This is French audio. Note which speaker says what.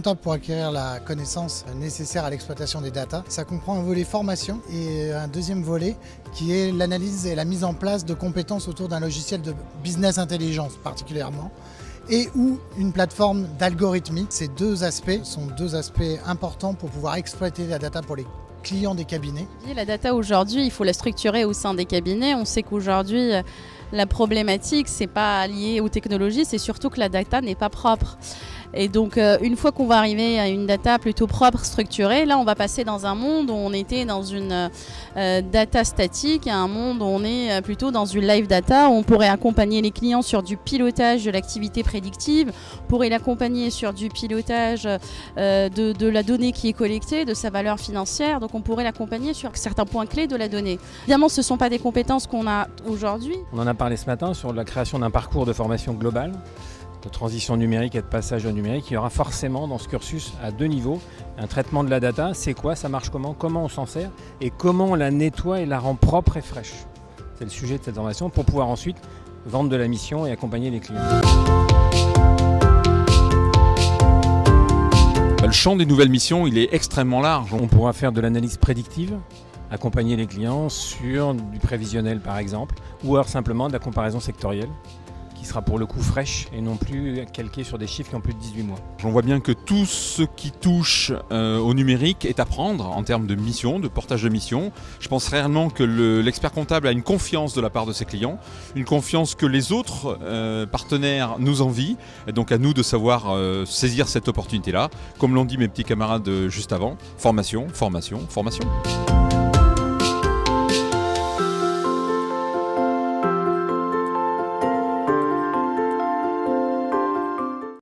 Speaker 1: comptable pour acquérir la connaissance nécessaire à l'exploitation des data. Ça comprend un volet formation et un deuxième volet qui est l'analyse et la mise en place de compétences autour d'un logiciel de business intelligence particulièrement, et ou une plateforme d'algorithmie. Ces deux aspects sont deux aspects importants pour pouvoir exploiter la data pour les clients des cabinets.
Speaker 2: La data aujourd'hui, il faut la structurer au sein des cabinets. On sait qu'aujourd'hui, la problématique, c'est pas lié aux technologies, c'est surtout que la data n'est pas propre. Et donc, une fois qu'on va arriver à une data plutôt propre, structurée, là, on va passer dans un monde où on était dans une data statique, à un monde où on est plutôt dans une live data, où on pourrait accompagner les clients sur du pilotage de l'activité prédictive, on pourrait l'accompagner sur du pilotage de la donnée qui est collectée, de sa valeur financière. Donc, on pourrait l'accompagner sur certains points clés de la donnée. Évidemment, ce ne sont pas des compétences qu'on a aujourd'hui.
Speaker 3: On en a parlé ce matin sur la création d'un parcours de formation globale, de transition numérique et de passage au numérique. Il y aura forcément dans ce cursus à deux niveaux un traitement de la data. C'est quoi, ça marche comment on s'en sert et comment on la nettoie et la rend propre et fraîche. C'est le sujet de cette formation pour pouvoir ensuite vendre de la mission et accompagner les clients.
Speaker 4: Le champ des nouvelles missions, il est extrêmement large.
Speaker 3: On pourra faire de l'analyse prédictive, accompagner les clients sur du prévisionnel par exemple, ou alors simplement de la comparaison sectorielle, qui sera pour le coup fraîche et non plus calquée sur des chiffres qui ont plus de 18 mois.
Speaker 4: On voit bien que tout ce qui touche au numérique est à prendre en termes de mission, de portage de mission. Je pense réellement que l'expert comptable a une confiance de la part de ses clients, une confiance que les autres partenaires nous envient, et donc à nous de savoir saisir cette opportunité-là. Comme l'ont dit mes petits camarades juste avant, formation, formation, formation.